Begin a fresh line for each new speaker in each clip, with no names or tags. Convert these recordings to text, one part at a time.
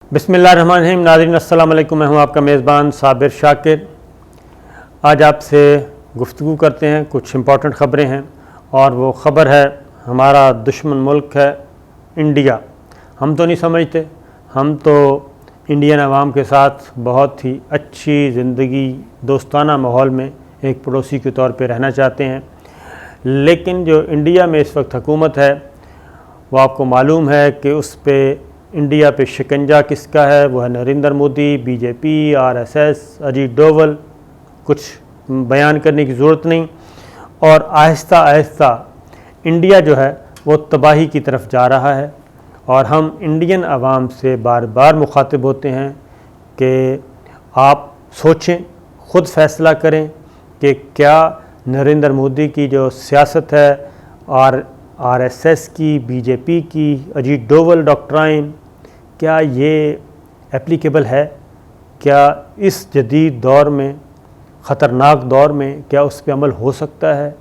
बिस्मिल्लाहिर्रहमानिर्रहीम। नाज़रीन अस्सलाम वालेकुम। मैं हूं आपका मेज़बान साबिर शाकिर। आज आपसे गुफ्तगू करते हैं, कुछ इम्पॉर्टेंट ख़बरें हैं और वो ख़बर है हमारा दुश्मन मुल्क है इंडिया। हम तो नहीं समझते, हम तो इंडियन अवाम के साथ बहुत ही अच्छी ज़िंदगी दोस्ताना माहौल में एक पड़ोसी के तौर पे रहना चाहते हैं, लेकिन जो इंडिया में इस वक्त हुकूमत है वो आपको मालूम है कि उस पे इंडिया पे शिकंजा किसका है। वो है नरेंद्र मोदी, बीजेपी, आरएसएस, अजीत डोवल। कुछ बयान करने की ज़रूरत नहीं। और आहिस्ता आहिस्ता इंडिया जो है वो तबाही की तरफ जा रहा है और हम इंडियन अवाम से बार बार मुखातिब होते हैं कि आप सोचें, ख़ुद फ़ैसला करें कि क्या नरेंद्र मोदी की जो सियासत है और आरएसएस की, बीजेपी की, अजीत डोवल डॉक्ट्राइन, क्या ये एप्लीकेबल है? क्या इस जदीद दौर में, ख़तरनाक दौर में, क्या उस पर अमल हो सकता है?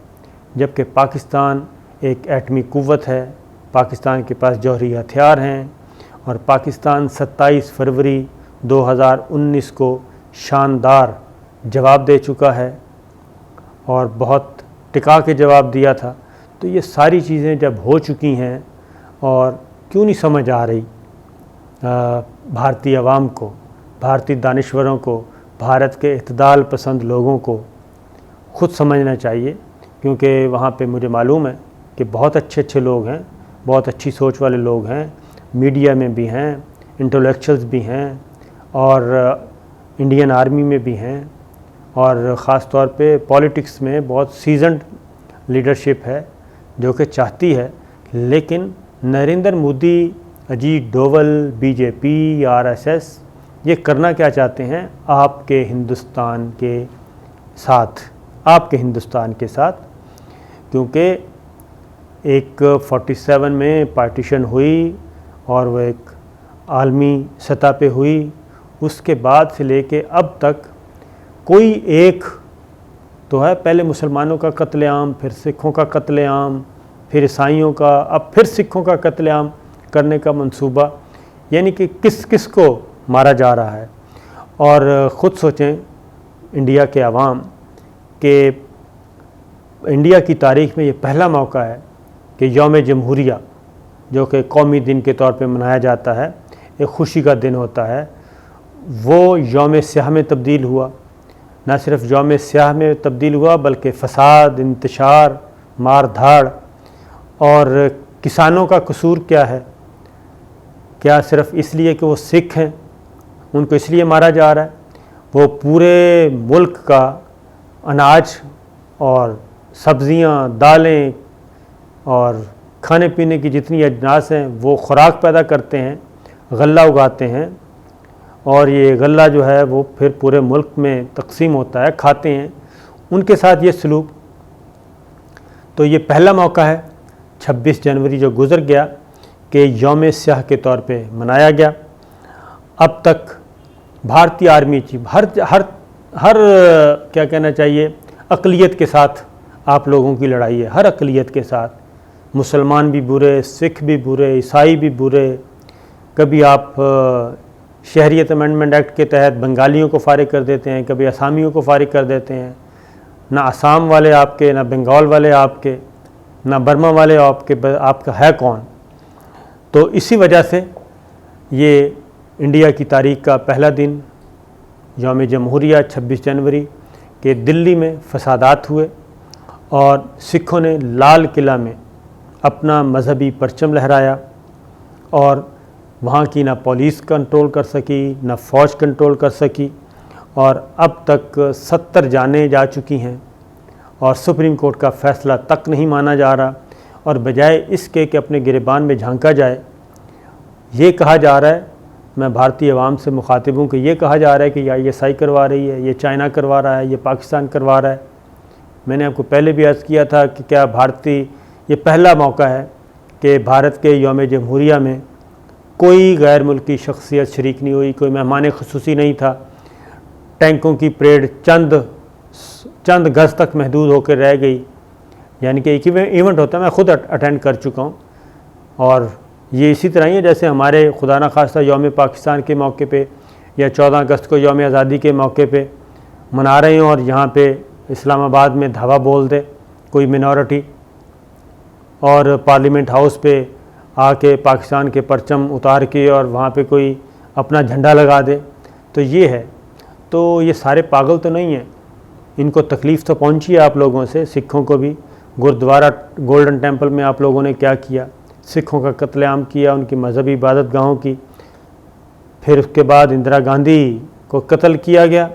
जबकि पाकिस्तान एक एटमी क़ुव्वत है, पाकिस्तान के पास जौहरी हथियार हैं और पाकिस्तान 27 फरवरी 2019 को शानदार जवाब दे चुका है और बहुत टिका के जवाब दिया था। तो ये सारी चीज़ें जब हो चुकी हैं और क्यों नहीं समझ आ रही भारतीय अवाम को, भारतीय दानिश्वरों को, भारत के इत्दाल पसंद लोगों को ख़ुद समझना चाहिए, क्योंकि वहाँ पे मुझे मालूम है कि बहुत अच्छे अच्छे लोग हैं, बहुत अच्छी सोच वाले लोग हैं, मीडिया में भी हैं, इंटेलेक्चुअल्स भी हैं और इंडियन आर्मी में भी हैं और ख़ास तौर पे पॉलिटिक्स में बहुत सीजन्ड लीडरशिप है जो कि चाहती है। लेकिन नरेंद्र मोदी, अजीत डोवल, बीजेपी, आरएसएस ये करना क्या चाहते हैं? आपके हिंदुस्तान के साथ, आपके हिंदुस्तान के साथ, क्योंकि एक 47 में पार्टीशन हुई और वह एक आलमी सतह पे हुई। उसके बाद से लेके अब तक कोई एक तो है, पहले मुसलमानों का कत्लेआम, फिर सिखों का कत्लेआम, फिर ईसाइयों का, अब फिर सिखों का कत्लेआम करने का मंसूबा, यानी कि किस किस को मारा जा रहा है। और ख़ुद सोचें इंडिया के अवाम कि इंडिया की तारीख़ में ये पहला मौका है कि यौम जमहूरिया, जो कि कौमी दिन के तौर पे मनाया जाता है, एक ख़ुशी का दिन होता है, वो यौम स्याह में तब्दील हुआ। ना सिर्फ यौम स्याह में तब्दील हुआ बल्कि फ़साद, इंतशार, मार धाड़। और किसानों का कसूर क्या है? क्या सिर्फ इसलिए कि वो सिख हैं उनको इसलिए मारा जा रहा है? वो पूरे मुल्क का अनाज और सब्ज़ियाँ, दालें और खाने पीने की जितनी अजनास हैं वो खुराक पैदा करते हैं, गल्ला उगाते हैं और ये गल्ला जो है वो फिर पूरे मुल्क में तकसीम होता है, खाते हैं। उनके साथ ये सलूक, तो ये पहला मौका है 26 जनवरी जो गुज़र गया कि यौम स्याह के तौर पे मनाया गया। अब तक भारतीय आर्मी की हर क्या कहना चाहिए, अक़लियत के साथ आप लोगों की लड़ाई है, हर अक़लियत के साथ। मुसलमान भी बुरे, सिख भी बुरे, ईसाई भी बुरे। कभी आप शहरियत अमेंडमेंट एक्ट के तहत बंगालियों को फारिग कर देते हैं, कभी असामियों को फारिग कर देते हैं। ना असम वाले आपके, ना बंगाल वाले आपके, ना बर्मा वाले आपके, आपका है कौन? तो इसी वजह से ये इंडिया की तारीख़ का पहला दिन यौम जमहूरिया 26 जनवरी के दिल्ली में फसादात हुए और सिखों ने लाल किला में अपना मजहबी परचम लहराया और वहाँ की ना पुलिस कंट्रोल कर सकी, ना फ़ौज कंट्रोल कर सकी और अब तक 70 जानें जा चुकी हैं और सुप्रीम कोर्ट का फ़ैसला तक नहीं माना जा रहा। और बजाय इसके कि अपने गिरबान में झांका जाए, ये कहा जा रहा है, मैं भारतीय अवाम से मुखातिब हूँ कि ये कहा जा रहा है कि या ये साई करवा रही है, ये चाइना करवा रहा है, ये पाकिस्तान करवा रहा है। मैंने आपको पहले भी अर्ज़ किया था कि क्या भारतीय, ये पहला मौका है कि भारत के यौम जमहूरिया में कोई गैर मुल्की शख्सियत शरीक नहीं हुई, कोई मेहमान ख़ुसूसी नहीं था। टैंकों की परेड चंद गज़ तक महदूद होकर रह गई, यानी कि एक इवेंट होता है, मैं ख़ुद अटेंड कर चुका हूँ और ये इसी तरह ही है जैसे हमारे खुदा न खास्ता यौम पाकिस्तान के मौके पे या 14 अगस्त को यौम आज़ादी के मौके पे मना रहे हैं और यहाँ पे इस्लामाबाद में धावा बोल दे कोई मिनॉरिटी और पार्लियामेंट हाउस पे आके पाकिस्तान के परचम उतार के और वहाँ पे कोई अपना झंडा लगा दे, तो ये है। तो ये सारे पागल तो नहीं हैं, इनको तकलीफ़ तो पहुँची है आप लोगों से। सिखों को भी गुरुद्वारा गोल्डन टेम्पल में आप लोगों ने क्या किया, सिखों का कत्लेआम किया, उनकी मजहबी इबादत गाहों की। फिर उसके बाद इंदिरा गांधी को कत्ल किया गया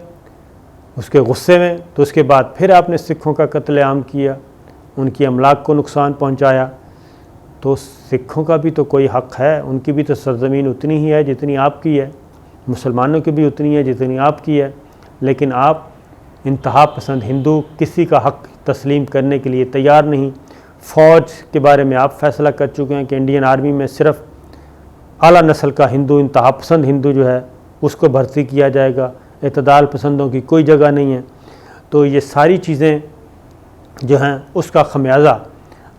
उसके गुस्से में, तो उसके बाद फिर आपने सिखों का कत्लेआम किया, उनकी अमलाक को नुकसान पहुंचाया। तो सिखों का भी तो कोई हक़ है, उनकी भी तो सरज़मीन उतनी ही है जितनी आपकी है, मुसलमानों की भी उतनी है जितनी आपकी है। लेकिन आप इंतहा पसंद हिंदू किसी का हक़ तस्लीम करने के लिए तैयार नहीं। फ़ौज के बारे में आप फ़ैसला कर चुके हैं कि इंडियन आर्मी में सिर्फ़ आला नस्ल का हिंदू, इंतहा पसंद हिंदू जो है उसको भर्ती किया जाएगा, इतदाल पसंदों की कोई जगह नहीं है। तो ये सारी चीज़ें जो हैं उसका खमियाजा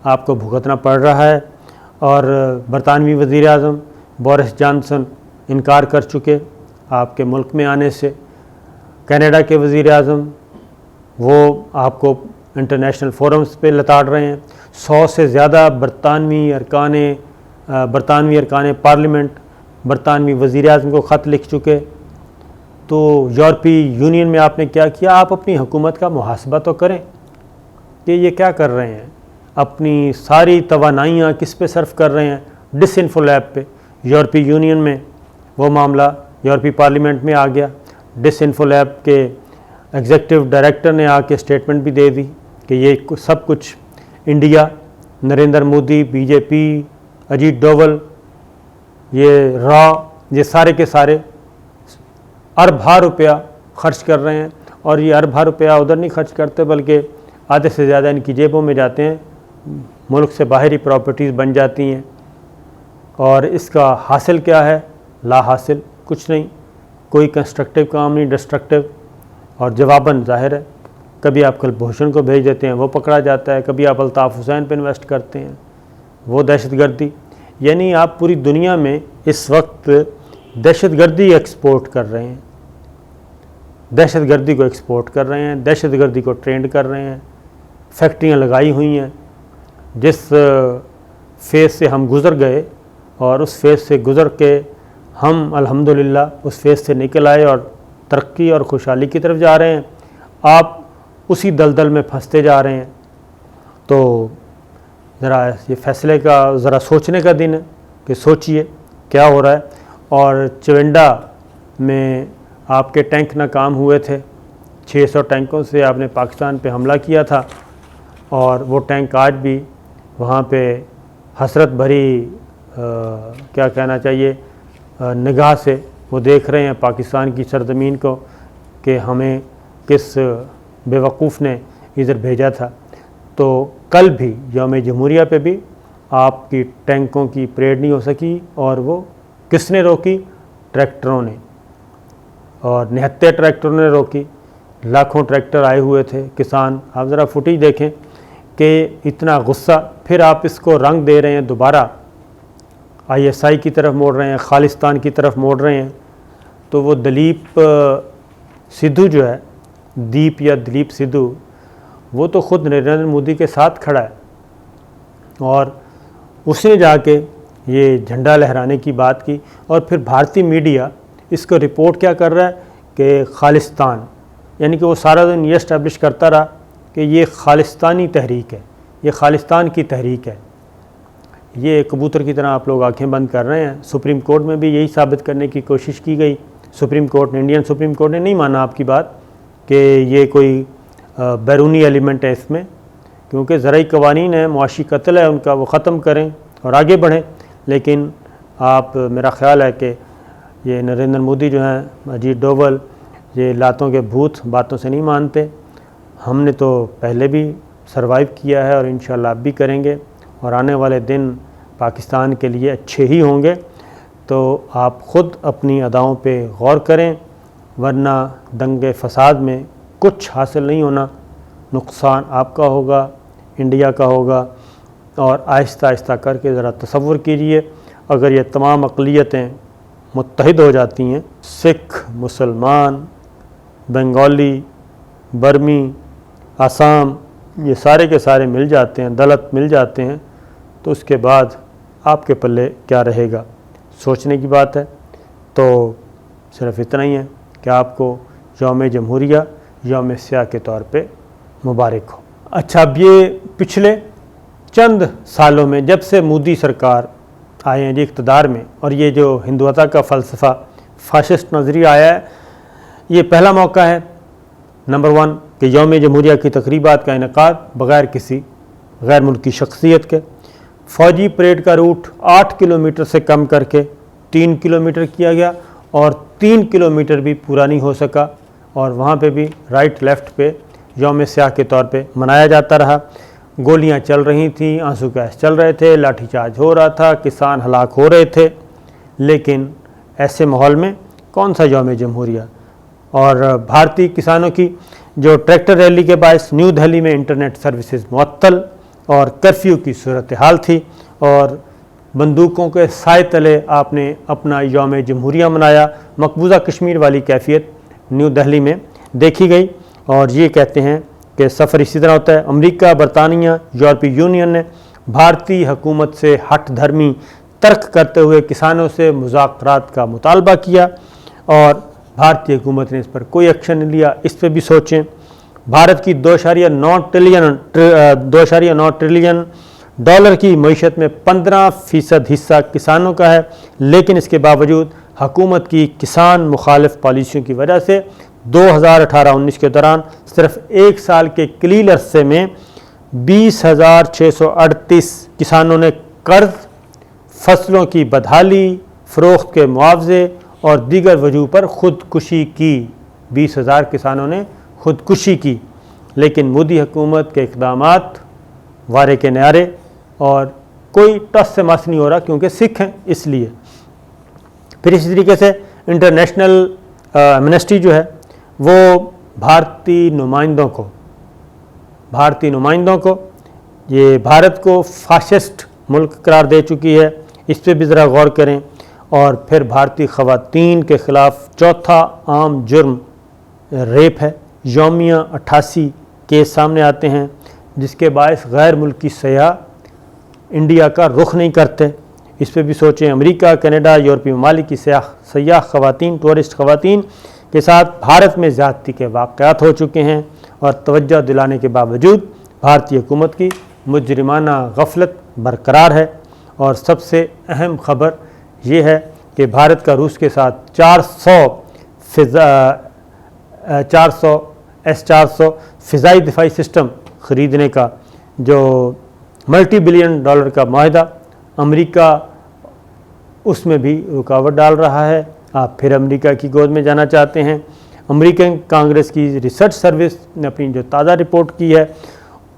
आपको भुगतना पड़ रहा है। और बरतानवी वज़ीर आज़म बोरिस जॉनसन इनकार कर चुके आपके मुल्क में आने से। कनाडा के वज़ीर आज़म वो आपको इंटरनेशनल फोरम्स पे लताड़ रहे हैं। 100 से ज़्यादा बरतानवी अरकान पार्लियामेंट बरतानवी वज़ीर आज़म को ख़त लिख चुके। तो यूरोपीय यूनियन में आपने क्या किया, आप अपनी हुकूमत का मुहासबा तो करें कि ये क्या कर रहे हैं, अपनी सारी तवानाइयाँ किस पे सर्फ कर रहे हैं, डिसइंफो लैब पे। यूरोपीय यूनियन में वो मामला यूरोपीय पार्लियामेंट में आ गया, डिसइंफो लैब के एग्जीक्यूटिव डायरेक्टर ने आके स्टेटमेंट भी दे दी कि ये सब कुछ इंडिया, नरेंद्र मोदी, बीजेपी, अजीत डोवल, ये ये सारे के सारे अरबा रुपया खर्च कर रहे हैं। और ये अरबा रुपया उधर नहीं खर्च करते बल्कि आधे से ज़्यादा इनकी जेबों में जाते हैं, मुल्क से बाहरी प्रॉपर्टीज़ बन जाती हैं। और इसका हासिल क्या है, ला हासिल कुछ नहीं, कोई कंस्ट्रक्टिव काम नहीं, डिस्ट्रक्टिव। और जवाबन ज़ाहिर है कभी आप कुलभूषण को भेज देते हैं, वो पकड़ा जाता है, कभी आप अल्ताफ़ हुसैन पे इन्वेस्ट करते हैं, वो दहशतगर्दी। यानी आप पूरी दुनिया में इस वक्त दहशतगर्दी एक्सपोर्ट कर रहे हैं, दहशतगर्दी को एक्सपोर्ट कर रहे हैं, दहशतगर्दी को ट्रेंड कर रहे हैं। फैक्ट्रियाँ लगाई हुई हैं। जिस फेज़ से हम गुज़र गए और उस फेज़ से गुज़र के हम अल्हम्दुलिल्लाह उस फेज़ से निकल आए और तरक्की और खुशहाली की तरफ जा रहे हैं, आप उसी दलदल में फंसते जा रहे हैं। तो ज़रा ये फ़ैसले का ज़रा सोचने का दिन है कि सोचिए क्या हो रहा है। और चविंडा में आपके टैंक नाकाम हुए थे, 600 टैंकों से आपने पाकिस्तान पे हमला किया था और वो टैंक आज भी वहाँ पे हसरत भरी क्या कहना चाहिए निगाह से वो देख रहे हैं पाकिस्तान की सरज़मीन को कि हमें किस बेवकूफ़ ने इधर भेजा था। तो कल भी यौम जमहूरिया पे भी आपकी टैंकों की परेड नहीं हो सकी और वो किसने रोकी, ट्रैक्टरों ने, और निहत्ते ट्रैक्टरों ने रोकी। लाखों ट्रैक्टर आए हुए थे, किसान। आप ज़रा फुटेज देखें कि इतना गुस्सा, फिर आप इसको रंग दे रहे हैं, दोबारा ISI की तरफ मोड़ रहे हैं, खालिस्तान की तरफ मोड़ रहे हैं। तो वो दलीप सिद्धू जो है, दीप या दिलीप सिद्धू, वो तो ख़ुद नरेंद्र मोदी के साथ खड़ा है और उसने जाके ये झंडा लहराने की बात की। और फिर भारतीय मीडिया इसको रिपोर्ट क्या कर रहा है कि खालिस्तान, यानी कि वो सारा दिन ये इस्टेब्लिश करता रहा कि ये खालिस्तानी तहरीक है, ये खालिस्तान की तहरीक है। ये कबूतर की तरह आप लोग आंखें बंद कर रहे हैं। सुप्रीम कोर्ट में भी यही साबित करने की कोशिश की गई। सुप्रीम कोर्ट ने, इंडियन सुप्रीम कोर्ट ने नहीं माना आपकी बात कि ये कोई बैरूनी एलिमेंट है इसमें, क्योंकि ज़राई कवानीन है, मुआशी कत्ल है उनका, वो ख़त्म करें और आगे बढ़ें। लेकिन आप, मेरा ख़्याल है कि ये नरेंद्र मोदी जो हैं, अजीत डोवल, ये लातों के भूत बातों से नहीं मानते। हमने तो पहले भी सरवाइव किया है और इंशाअल्लाह अब भी करेंगे और आने वाले दिन पाकिस्तान के लिए अच्छे ही होंगे। तो आप ख़ुद अपनी अदाओं पे गौर करें, वरना दंगे फ़साद में कुछ हासिल नहीं होना, नुकसान आपका होगा, इंडिया का होगा। और आहिस्ता आहिस्ता करके ज़रा तसव्वुर कीजिए, अगर ये तमाम अक़लियतें मुत्तहिद हो जाती हैं, सिख, मुसलमान, बंगाली, बर्मी, आसाम, ये सारे के सारे मिल जाते हैं, दलित मिल जाते हैं, तो उसके बाद आपके पल्ले क्या रहेगा? सोचने की बात है। तो सिर्फ इतना ही है कि आपको यौम जमहूरिया, यौम स्याह के तौर पे मुबारक हो। अच्छा, अब ये पिछले चंद सालों में जब से मोदी सरकार आए हैं जी इक़्तिदार में, और ये जो हिंदुत्व का फ़लसफ़ा फ़ाशिस्ट नज़रिया आया है, ये पहला मौका है नंबर 1 कि यौम जमहूरिया की तक़रीबात का इनेकाद बग़ैर किसी गैर मुल्की शख्सियत के। फ़ौजी परेड का रूट 8 किलोमीटर से कम करके 3 किलोमीटर किया गया, और 3 किलोमीटर भी पूरा नहीं हो सका, और वहाँ पे भी राइट लेफ़्ट पे यौम स्याह के तौर पे मनाया जाता रहा। गोलियां चल रही थीं, आंसू गैस चल रहे थे, लाठीचार्ज हो रहा था, किसान हलाक हो रहे थे, लेकिन ऐसे माहौल में कौन सा यौम जमहूरिया? और भारतीय किसानों की जो ट्रैक्टर रैली के बायस न्यू दिल्ली में इंटरनेट सर्विसेज मुअत्तल और कर्फ्यू की सूरत हाल थी, और बंदूकों के साए तले आपने अपना यौम जमहूरिया मनाया। मकबूजा कश्मीर वाली कैफियत न्यू दिल्ली में देखी गई। और ये कहते हैं कि सफ़र इसी तरह होता है। अमेरिका, बरतानिया, यूरोपीय यूनियन ने भारतीय हुकूमत से हठ धर्मी तर्क करते हुए किसानों से मुज़ाकरात का मुतालबा किया, और भारतीय हुकूमत ने इस पर कोई एक्शन नहीं लिया। इस पर भी सोचें। भारत की 2.9 ट्रिलियन डॉलर की मईशत में 15% हिस्सा किसानों का है, लेकिन इसके बावजूद हुकूमत की किसान मुखालिफ पॉलिसियों की वजह से 2018-19 के दौरान सिर्फ एक साल के कलील अरसे में 20,638 किसानों ने कर्ज, फसलों की बदहाली, फ़रोख्त के मुआवजे और दीगर वजूह पर ख़ुदकुशी की। 20,000 किसानों ने ख़ुदकुशी की, लेकिन मोदी हुकूमत के इक़दामात वारे के न्यारे, और कोई टस से मस नहीं हो रहा, क्योंकि सिख हैं इसलिए। फिर इसी तरीके से इंटरनेशनल एमनेस्टी जो है वो भारतीय नुमाइंदों को ये भारत को फाशिस्ट मुल्क करार दे चुकी है। इस पर भी ज़रा गौर करें। और फिर भारतीय ख़वातीन के ख़िलाफ़ चौथा आम जुर्म रेप है। यौमिया 88 केस सामने आते हैं, जिसके बायस गैर मुल्की सयाह इंडिया का रुख नहीं करते। इस पर भी सोचें। अमेरिका, कनाडा, यूरोपीय ममालिक की सयाह ख़वातीन, टूरिस्ट ख़वातीन के साथ भारत में ज़्यादती के वाक़यात हो चुके हैं, और तवज्जो दिलाने के बावजूद भारतीय हुकूमत की मुजरिमाना गफलत बरकरार है। और सबसे अहम ख़बर ये है कि भारत का रूस के साथ 400 S-400 फ़िज़ाई दिफाई सिस्टम ख़रीदने का जो $multi-billion का माहिदा, अमेरिका उसमें भी रुकावट डाल रहा है। आप फिर अमेरिका की गोद में जाना चाहते हैं। अमेरिकन कांग्रेस की रिसर्च सर्विस ने अपनी जो ताज़ा रिपोर्ट की है,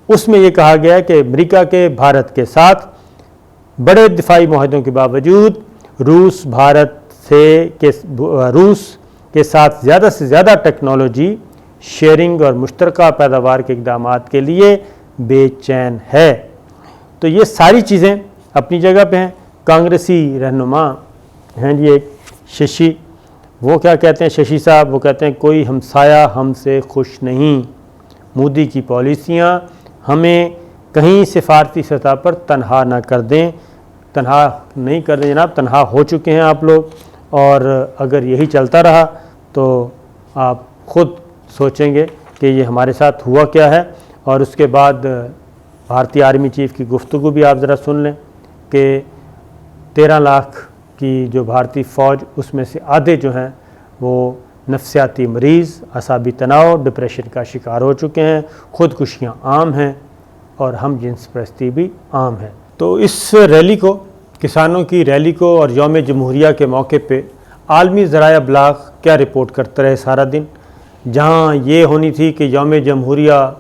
उसमें ये कहा गया है कि अमेरिका के भारत के साथ बड़े दिफाई माहिदों के बावजूद रूस के साथ ज़्यादा से ज़्यादा टेक्नोलॉजी शेयरिंग और मुश्तरका पैदावार के इक़दामात के लिए बेचैन है। तो ये सारी चीज़ें अपनी जगह पे हैं। कांग्रेसी रहनुमा हैं जी एक शशि, वो क्या कहते हैं, शशि साहब, वो कहते हैं कोई हमसाया हमसे खुश नहीं, मोदी की पॉलिसियाँ हमें कहीं सिफारती सतह पर तनहा ना कर दें। तनहा नहीं कर दें जनाब, तनहा हो चुके हैं आप लोग, और अगर यही चलता रहा तो आप ख़ुद सोचेंगे कि ये हमारे साथ हुआ क्या है। और उसके बाद भारतीय आर्मी चीफ़ की गुफ्तगू भी आप ज़रा सुन लें कि 13 लाख की जो भारतीय फ़ौज, उसमें से आधे जो हैं वो नफ्सियाती मरीज़, असाबी तनाव, डिप्रेशन का शिकार हो चुके हैं। ख़ुदकुशियाँ आम हैं और हम जिन्स परस्ती भी आम है। तो इस रैली को, किसानों की रैली को और यौम जमहूरिया के मौके पे आलमी ज़राया अबलाग क्या रिपोर्ट करते रहे सारा दिन। जहाँ ये होनी थी कि यौम जमहूरिया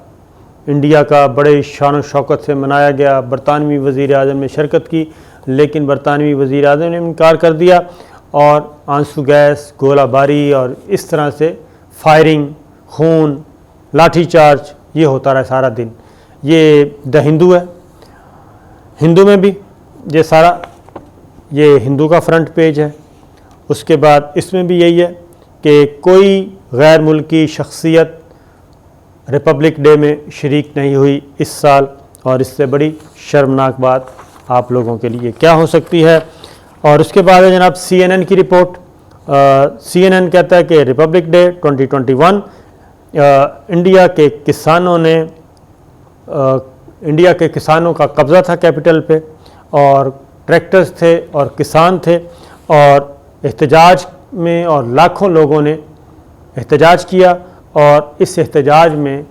इंडिया का बड़े शान शौकत से मनाया गया, बरतानवी वज़ीर आज़म ने शिरकत की, लेकिन बरतानवी वज़ीर आज़म ने इनकार कर दिया, और आंसू गैस, गोलाबारी और इस तरह से फायरिंग, खून, लाठीचार्ज, ये होता रहा सारा दिन। ये द हिंदू है, हिंदू में भी ये सारा ये हिंदू का फ्रंट पेज है। उसके बाद इसमें भी यही है कि कोई गैर मुल्की शख्सियत रिपब्लिक डे में शरीक नहीं हुई इस साल, और इससे बड़ी शर्मनाक बात आप लोगों के लिए क्या हो सकती है। और उसके बाद है जनाब CNN की रिपोर्ट। CNN कहता है कि रिपब्लिक डे 2021 इंडिया के किसानों का कब्ज़ा था कैपिटल पे, और ट्रैक्टर्स थे और किसान थे, और एहतजाज में और लाखों लोगों ने एहतजाज किया, और इस एहतजाज में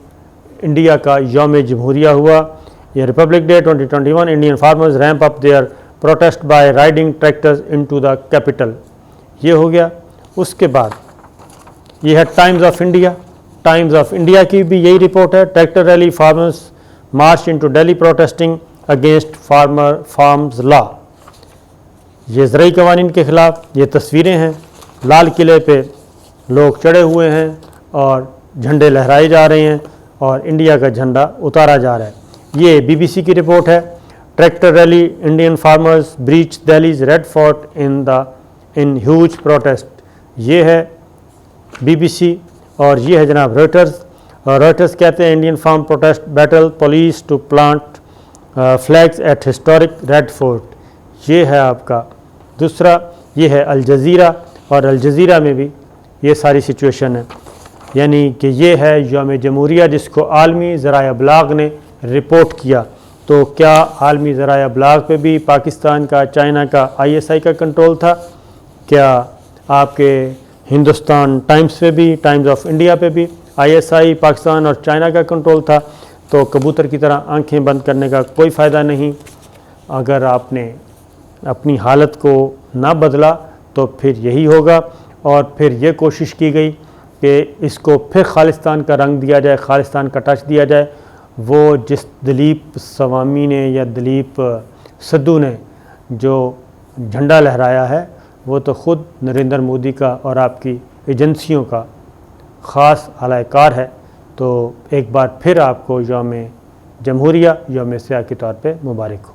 इंडिया का यौम जमहूरिया हुआ। ये republic day 2021 Indian farmers ramp up their protest by riding tractors into the capital, ये हो गया। उसके बाद ये है Times of India. Times of India की भी यही रिपोर्ट है। Tractor rally farmers march into Delhi protesting against farms law, ये ज़रई कवानीन के ख़िलाफ़। ये तस्वीरें हैं, लाल किले पे लोग चढ़े हुए हैं और झंडे लहराए जा रहे हैं और इंडिया का झंडा उतारा जा रहा है। ये BBC की रिपोर्ट है। Tractor rally Indian farmers breach Delhi's red fort in huge protest, ये है BBC। और ये है जनाब रॉयटर्स। रॉयटर्स कहते हैं Indian farm protest battle police to plant flags at historic Red Fort, ये है आपका दूसरा। ये है अल जज़ीरा, और अल जज़ीरा में भी ये सारी सिचुएशन है। यानी कि ये है यौम जमहूरिया जिसको आलमी ज़राए अबलाग ने रिपोर्ट किया। तो क्या आलमी ज़राए अबलाग पे भी पाकिस्तान का, चाइना का, ISI का कंट्रोल था? क्या आपके हिंदुस्तान टाइम्स पे भी, टाइम्स ऑफ इंडिया पे भी ISI, पाकिस्तान और चाइना का कंट्रोल था? तो कबूतर की तरह आंखें बंद करने का कोई फ़ायदा नहीं। अगर आपने अपनी हालत को ना बदला तो फिर यही होगा। और फिर ये कोशिश की गई कि इसको फिर खालिस्तान का रंग दिया जाए, खालिस्तान का टच दिया जाए। वो जिस दिलीप स्वामी ने या दिलीप सिद्धू ने जो झंडा लहराया है, वो तो ख़ुद नरेंद्र मोदी का और आपकी एजेंसियों का ख़ास अलाकार है। तो एक बार फिर आपको यौम जमहूरिया, यौम सियाह के तौर पे मुबारक हो।